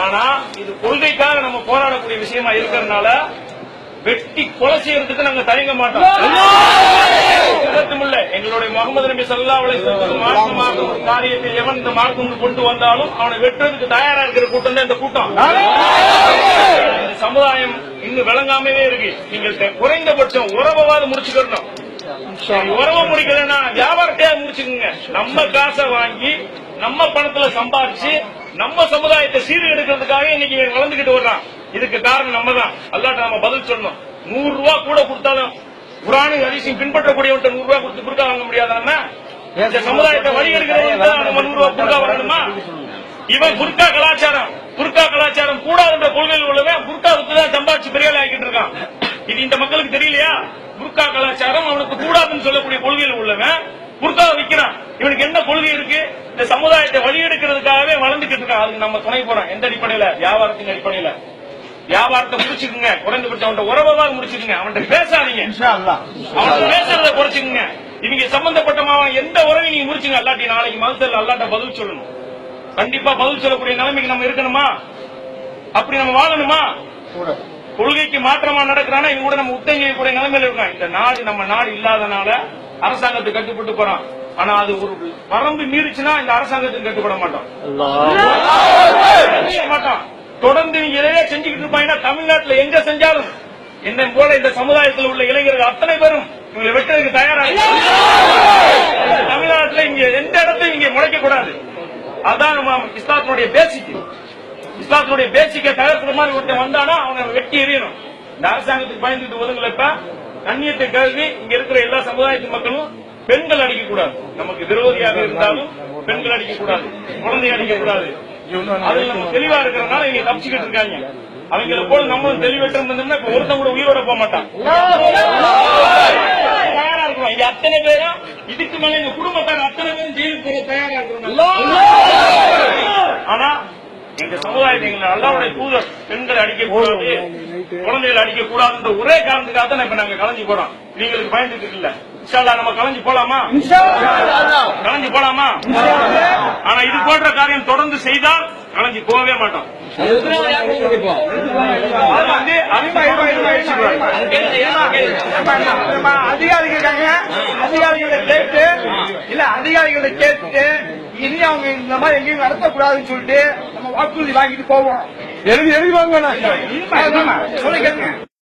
ஆனா இது கொள்கைக்காக நம்ம போராடக்கூடிய விஷயமா இருக்கிறதுனால வெட்டி கொலை செய்யறதுக்கு நாங்க தயங்க மாட்டோம். எங்களுடைய முகமது நபி ஸல்லல்லாஹு அலைஹி வஸல்லம் மார்க்கமாக ஒரு காரியத்தை எவன் இந்த மார்க்கம் கொண்டு வந்தாலும் அவனை வெட்டுறதுக்கு தயாரா இருக்கிற கூட்டம் தான் இந்த கூட்டம். இந்த சமுதாயம் இன்னும் விளங்காமவே இருக்கு. நீங்கள் குறைந்தபட்சம் உறவாவது முடிச்சுக்கணும். உறவு முடிக்கலன்னா வியாபாரத்தையா முடிச்சுக்கோங்க. நம்ம காசை வாங்கி நம்ம பணத்துல சம்பாதிச்சு நம்ம சமுதாயத்தை சீர்கெடுக்கிறதுக்காக இன்னைக்கு வளர்ந்துகிட்டு வர்றான். இதுக்கு காரணம் நம்ம தான். அல்லாட்ட நம்ம பதில் சொல்லணும். 100 ரூபாய் கூட கொடுத்தாலும் குர்ஆன் ஹதீஸையும் பின்பற்றக்கூடியவன்ட்ட 100 ரூபாய் கொடுத்து குறுக்கா வாங்க முடியாத நம்ம இந்த சமுதாயத்தை வழி எடுக்கிறவங்க நம்ம 100 ரூபாய் குறுக்கா வரணுமா? இவன் குறுக்கா கலாச்சாரம் கூடாதுன்ற கொள்கையில் உள்ளவன் குறுக்கா வித்துதான் சம்பாதிச்சு பெரிய ஆகிட்டு இருக்கான். இது இந்த மக்களுக்கு தெரியலையா? குறுக்கா கலாச்சாரம் அவனுக்கு கூடாதுன்னு சொல்லக்கூடிய கொள்கையில் உள்ளவன் குறுக்கா விற்கிறான். இவனுக்கு என்ன கொள்கை இருக்கு? இந்த சமுதாயத்தை வழி எடுக்கிறதுக்காகவே வளர்ந்துகிட்டு இருக்கான். அதுக்கு நம்ம துணை போறோம். எந்த அடிப்படையில? வியாபாரத்தின் அடிப்படையில. வியாபாரத்தை முடிச்சுக்குங்க. குறைந்தபட்சம் அவன் உறவாக முடிச்சுக்குங்க. அவன்கிட்ட பேசாதீங்க. அவன் பேசுறத குறைச்சுக்குங்க. இவங்க சம்பந்தப்பட்டவன் எந்த உறவை நீங்க முடிச்சுங்க. அல்லாட்டி நாளைக்கு மதுசல் அல்லாட்ட பதில் சொல்லணும். கண்டிப்பா பதில் சொல்லக்கூடிய நிலைமைக்கு நம்ம இருக்கணுமா? அப்படி நம்ம வாழணுமா? கொள்கைக்கு மாற்றமா நடக்கிறானா இவங்க கூட நம்ம உத்தங்கிக்கூடிய நிலைமையில இருக்கோம். இந்த நாடு நம்ம நாடு இல்லாதனால அரசாங்கத்துக்கு கட்டுப்பட்டு போறோம். ஆனா அது ஒரு வரம்பு மீறிச்சுன்னா இந்த அரசாங்கத்துக்கு கட்டுப்பட மாட்டோம். தொடர்ந்து நீங்க இதையே செஞ்சுக்கிட்டு இருப்பாங்கன்னா தமிழ்நாட்டில் எங்க செஞ்சாலும் என்ன போல இந்த சமுதாயத்தில் உள்ள இளைஞர்கள் அத்தனை பேரும் இவங்களை வெட்டுறதுக்கு தயாராக. தமிழ்நாட்டில் இங்க எந்த இடத்தையும் இங்க முளைக்க கூடாது. அதான் இஸ்லாத்தினுடைய பேசிக். இஸ்லாத்தினுடைய பேசிக்க தகர்க்கிற மாதிரி ஒருத்தன் வந்தானா அவனை வெட்டி எறியணும். இந்த அரசாங்கத்துக்கு பயந்துட்டு ஒதுங்கலப்ப கண்ணியத்தை கருதி இங்க இருக்கிற எல்லா சமுதாயத்து மக்களும் பெண்கள் அடிக்கக்கூடாது. நமக்கு விரோதியாக இருந்தாலும் பெண்கள் அடிக்கக்கூடாது, குழந்தை அடிக்கக்கூடாது. அதுல நம்ம தெளிவா இருக்கிறதுனால இங்க தப்பிச்சுக்கிட்டு இருக்காங்க. அவங்களை போல நம்மளும் தெளிவற்ற இருந்தோம்னா இப்ப ஒருத்தன் கூட உயிரோட போக மாட்டான். தயாரா இருக்கிறோம். இங்க அத்தனை பேரும் இதுக்கு மேல எங்க குடும்பத்தார் அத்தனை பேரும் ஜெயிலுக்கு போக தயாரா இருக்கிறோம். ஆனா எங்க சமுதாயத்தை எங்களை அல்லாஹ்வுடைய தூதர் பெண்களை அடிக்கக்கூடாது, குழந்தைகளை அடிக்கக்கூடாதுன்ற ஒரே காரணத்துக்காக தான் இப்ப நாங்க கலைஞ்சு போறோம். நீங்களுக்கு பயந்துட்டு இல்ல. இன்ஷா அல்லாஹ் நம்ம கலைஞ்சு போலாமா? கலைஞ்சு போலாமா? ஆனா இது போன்ற காரியம் தொடர்ந்து செய்தால் கலைஞ்சு போகவே மாட்டோம். அதிகாரிகளை கேட்டு இனி அவங்க இந்த மாதிரி எங்கேயும் நடத்தக்கூடாதுன்னு சொல்லிட்டு நம்ம வாக்குறுதி வாங்கிட்டு போவோம். எழுதி வாங்க சொல்லி கேட்க